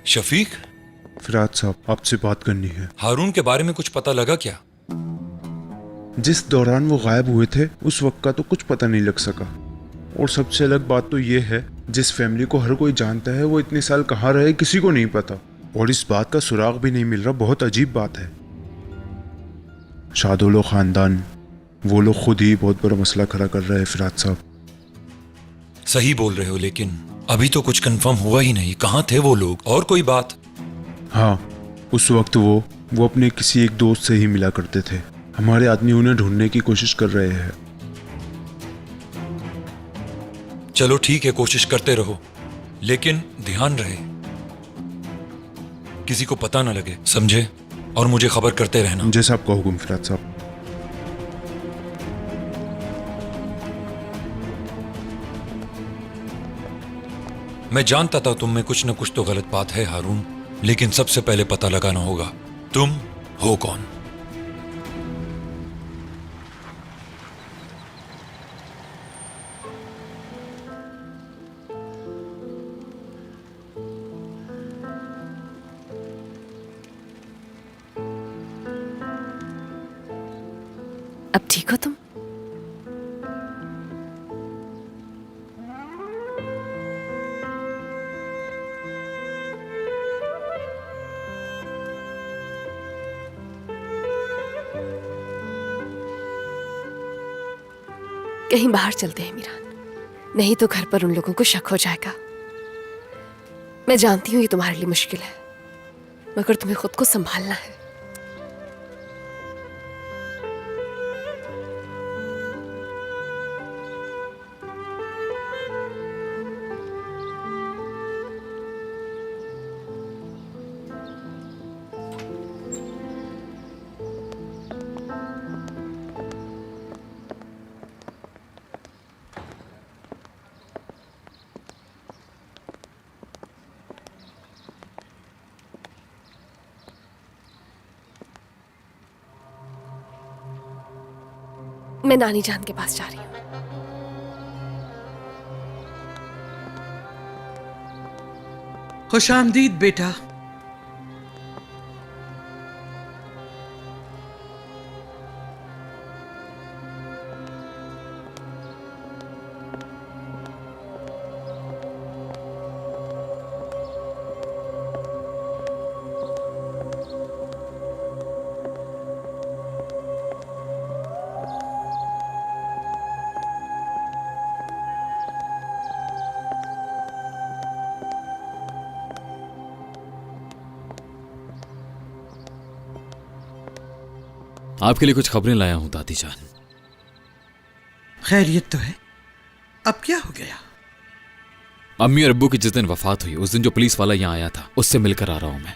शफीक, फिराज साहब, आपसे बात करनी है। हारून के बारे में कुछ पता लगा क्या? जिस दौरान वो गायब हुए थे उस वक्त का तो कुछ पता नहीं लग सका। और सबसे अलग बात तो ये है, जिस फैमिली को हर कोई जानता है वो इतने साल कहाँ रहे किसी को नहीं पता, और इस बात का सुराग भी नहीं मिल रहा। बहुत अजीब बात है। शादुलो खानदान, वो लोग खुद ही बहुत बड़ा मसला खड़ा कर रहे हैं फिराज साहब। सही बोल रहे हो, लेकिन अभी तो कुछ कंफर्म हुआ ही नहीं। कहाँ थे वो लोग? और कोई बात? हाँ, उस वक्त वो अपने किसी एक दोस्त से ही मिला करते थे। हमारे आदमी उन्हें ढूंढने की कोशिश कर रहे हैं। चलो ठीक है, कोशिश करते रहो, लेकिन ध्यान रहे किसी को पता ना लगे, समझे? और मुझे खबर करते रहना। जैसा आपका हुक्म फिराज साहब। मैं जानता था तुम में कुछ न कुछ तो गलत बात है हारून, लेकिन सबसे पहले पता लगाना होगा तुम हो कौन। अब ठीक हो तुम? कहीं बाहर चलते हैं मीरान, नहीं तो घर पर उन लोगों को शक हो जाएगा। मैं जानती हूं ये तुम्हारे लिए मुश्किल है, मगर तुम्हें खुद को संभालना है। मैं नानी जान के पास जा रही हूँ। खुशामदीद बेटा। आपके लिए कुछ खबरें लाया हूं दादी जान। खैरियत तो है, अब क्या हो गया? अम्मी और अब्बू की जिस दिन वफात हुई उस दिन जो पुलिस वाला यहां आया था उससे मिलकर आ रहा हूं मैं।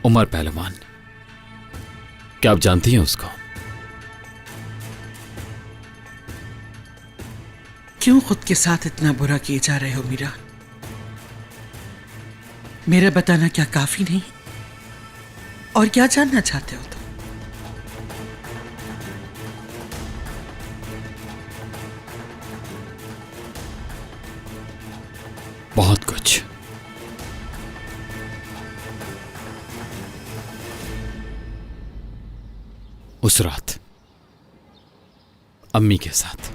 उमर पहलवान, क्या आप जानती हैं उसको? क्यों खुद के साथ इतना बुरा किए जा रहे हो मीरा? मेरा बताना क्या काफी नहीं? और क्या जानना चाहते हो तुम? बहुत कुछ। उस रात अम्मी के साथ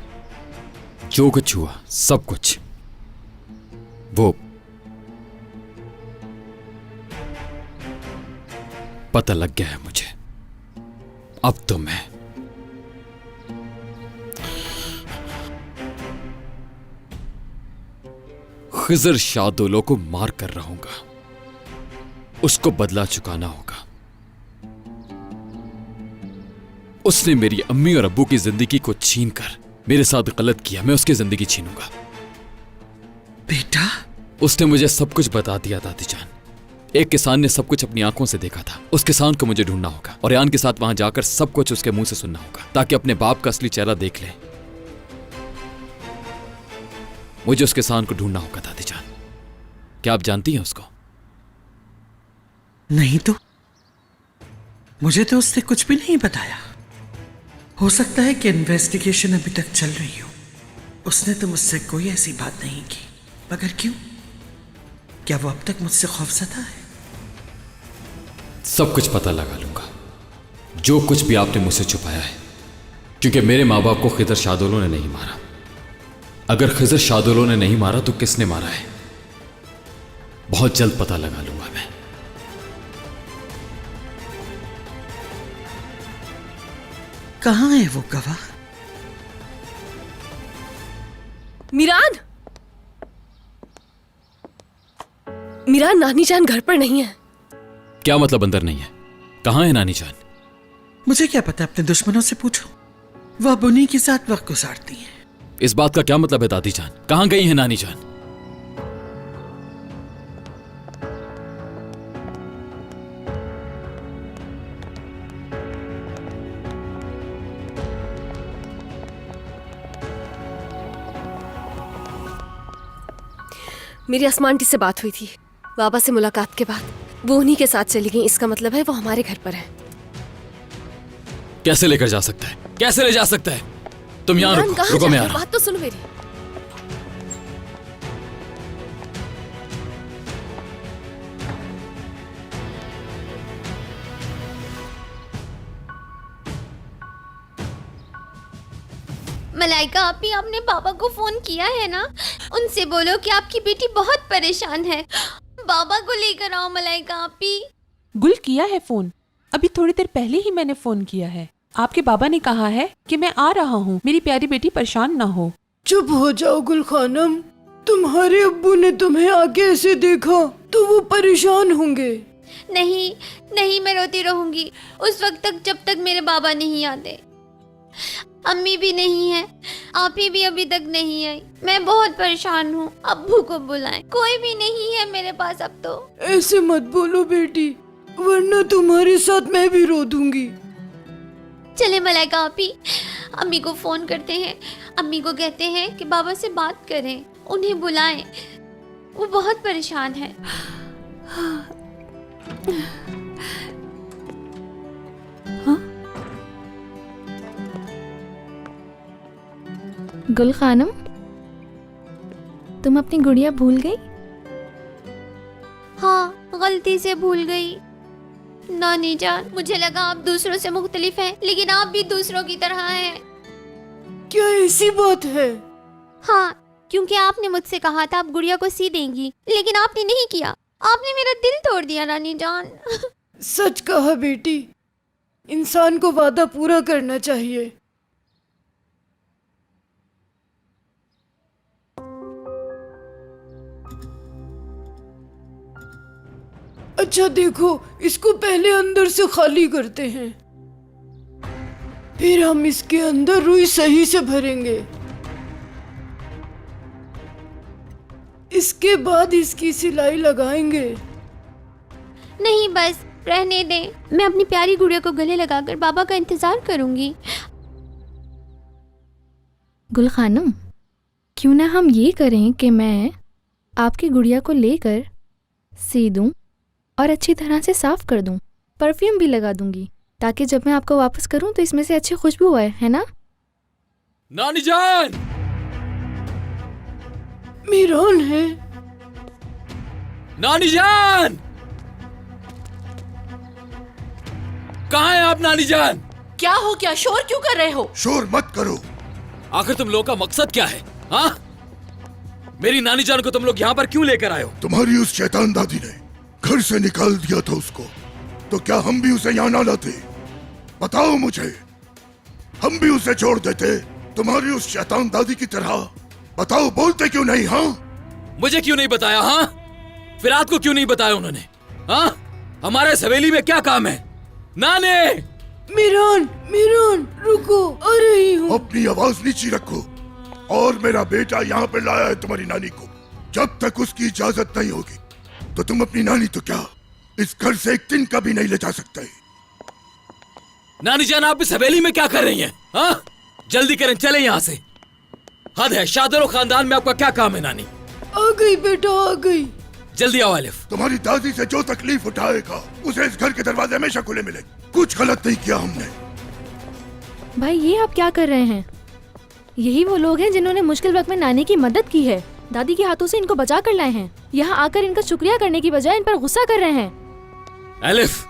जो कुछ हुआ, सब कुछ वो पता लग गया है मुझे। अब तो मैं खिजर शादुलो को मार कर रहूंगा। उसको बदला चुकाना होगा। उसने मेरी अम्मी और अब्बू की जिंदगी को छीनकर मेरे साथ गलत किया, मैं उसकी जिंदगी छीनूंगा। बेटा, उसने मुझे सब कुछ बता दिया दादी जान। एक किसान ने सब कुछ अपनी आंखों से देखा था। उस किसान को मुझे ढूंढना होगा और यान के साथ वहां जाकर सब कुछ उसके मुंह से सुनना होगा ताकि अपने बाप का असली चेहरा देख ले। मुझे उस किसान को ढूंढना होगा दादी जान। क्या आप जानती हैं उसको? नहीं तो मुझे तो उसने कुछ भी नहीं बताया। हो सकता है कि इन्वेस्टिगेशन अभी तक चल रही हो। उसने तो मुझसे कोई ऐसी बात नहीं की। मगर क्यों? क्या वो अब तक मुझसे खौफज़दा है? सब कुछ पता लगा लूंगा, जो कुछ भी आपने मुझसे छुपाया है, क्योंकि मेरे माँ बाप को खिदर शादोलों ने नहीं मारा। अगर खिदर शादोलों ने नहीं मारा तो किसने मारा है, बहुत जल्द पता लगा लूंगा मैं। कहाँ है वो गवाह? मीरान, मीरान, नानी जान घर पर नहीं है। क्या मतलब अंदर नहीं है? कहाँ है नानी जान? मुझे क्या पता, अपने दुश्मनों से पूछो। वह अब उन्हीं के साथ वक्त गुजारती है। इस बात का क्या मतलब है दादी जान? कहाँ गई है नानी जान? मेरी अस्मा आंटी से बात हुई थी। बाबा से मुलाकात के बाद वो उन्हीं के साथ चली गई। इसका मतलब है वो हमारे घर पर है। कैसे लेकर जा सकता है? कैसे ले जा सकता है? तुम यहाँ मीरान, रुको, कहाँ रुको, जा मैं रहे आ हो? रहा हूं। बात तो सुनो मेरी। मलाइका आपी, आपने पापा को फोन किया है ना? उनसे बोलो कि आपकी बेटी बहुत परेशान है। बाबा को लेकर आओ मलाइका आपी। गुल किया है फोन, अभी थोड़ी देर पहले ही मैंने फोन किया है। आपके बाबा ने कहा है कि मैं आ रहा हूँ, मेरी प्यारी बेटी परेशान ना हो। चुप हो जाओ गुल खानम, तुम्हारे अब्बू ने तुम्हें आगे ऐसे देखा तो वो परेशान होंगे। नहीं नहीं, मैं रोती रहूंगी उस वक्त तक जब तक मेरे बाबा नहीं आते। अम्मी भी नहीं है, आप ही भी अभी तक नहीं आई। मैं बहुत परेशान हूँ। अब्बू को बुलाएं, कोई भी नहीं है मेरे पास अब तो। ऐसे मत बोलो बेटी, वरना तुम्हारे साथ मैं भी रो दूंगी। चले मलाइका आपी, अम्मी को फोन करते हैं। अम्मी को कहते हैं कि बाबा से बात करें, उन्हें बुलाएं, वो बहुत परेशान है। गुल खानम, तुम अपनी गुड़िया भूल गई? हाँ, गलती से भूल गई। नानी जान, मुझे लगा आप दूसरों से मुख्तलिफ हैं, लेकिन आप भी दूसरों की तरह हैं। क्या ऐसी बात है? हाँ, क्योंकि आपने मुझसे कहा था आप गुड़िया को सी देंगी, लेकिन आपने नहीं किया। आपने मेरा दिल तोड़ दिया नानी जान। सच कहा बेटी, इंसान को वादा पूरा करना चाहिए। अच्छा देखो, इसको पहले अंदर से खाली करते हैं, फिर हम इसके अंदर रुई सही से भरेंगे। इसके बाद इसकी सिलाई लगाएंगे। नहीं, बस रहने दें। मैं अपनी प्यारी गुड़िया को गले लगाकर बाबा का इंतजार करूंगी। गुल खानम, क्यों ना हम ये करें कि मैं आपकी गुड़िया को लेकर सी दूं और अच्छी तरह से साफ कर दूं, परफ्यूम भी लगा दूंगी, ताकि जब मैं आपको वापस करूं तो इसमें से अच्छी खुशबू आए, है ना? नानी जान! मीरान है। नानी जान! कहाँ है आप नानी जान? क्या हो गया? शोर क्यों कर रहे हो? शोर मत करो। आखिर तुम लोगों का मकसद क्या है? हाँ? मेरी नानी जान को तुम लोग यहाँ पर क्यों लेकर आए हो? तुम्हारी उस शैतान दादी ने घर से निकाल दिया था उसको, तो क्या हम भी उसे यहाँ ना लाते? बताओ मुझे, हम भी उसे छोड़ देते तुम्हारी उस शैतान दादी की तरह? बताओ, बोलते क्यों नहीं? हाँ, मुझे क्यों नहीं बताया? हाँ, फिरात को क्यों नहीं बताया उन्होंने? हाँ, हमारे हवेली में क्या काम है? नाने! मीरान, मीरान, रुको, आ रही हूँ। अपनी आवाज नीची रखो। और मेरा बेटा यहाँ पे लाया है तुम्हारी नानी को। जब तक उसकी इजाजत नहीं होगी तो तुम अपनी नानी तो क्या, इस घर से एक दिन का भी नहीं ले जा सकते। नानी जान, आप इस हवेली में क्या कर रही हैं? हाँ, जल्दी करें, चले यहाँ से। हद है, शादरो खानदान में आपका क्या काम है? नानी आ गई बेटा, आ गई। जल्दी आओ आलिफ। तुम्हारी दादी से जो तकलीफ उठाएगा उसे इस घर के दरवाजे हमेशा खुले मिले। कुछ गलत नहीं किया हमने। भाई, ये आप क्या कर रहे हैं? यही वो लोग हैं जिन्होंने मुश्किल वक्त में नानी की मदद की है। दादी के हाथों से इनको बचा कर लाए हैं। यहाँ आकर इनका शुक्रिया करने की बजाय इन पर गुस्सा कर रहे हैं। एलिफ,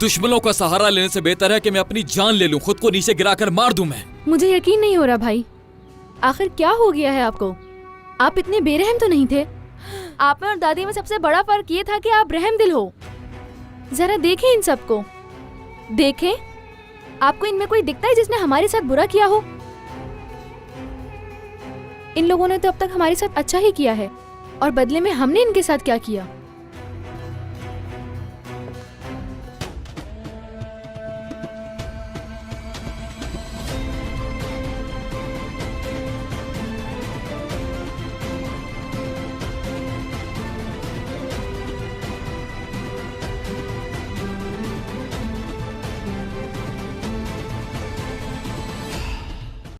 दुश्मनों का सहारा लेने से बेहतर है कि मैं अपनी जान ले लूं, खुद को नीचे गिराकर मार दूं मैं। मुझे यकीन नहीं हो रहा भाई, आखिर क्या हो गया है आपको? आप इतने बेरहम तो नहीं थे। आप में और दादी में सबसे बड़ा फर्क ये था कि आप रहम दिल हो। जरा देखें इन सबको, देखें आपको इनमें कोई दिखता है जिसने हमारे साथ बुरा किया हो? इन लोगों ने तो अब तक हमारे साथ अच्छा ही किया है, और बदले में हमने इनके साथ क्या किया?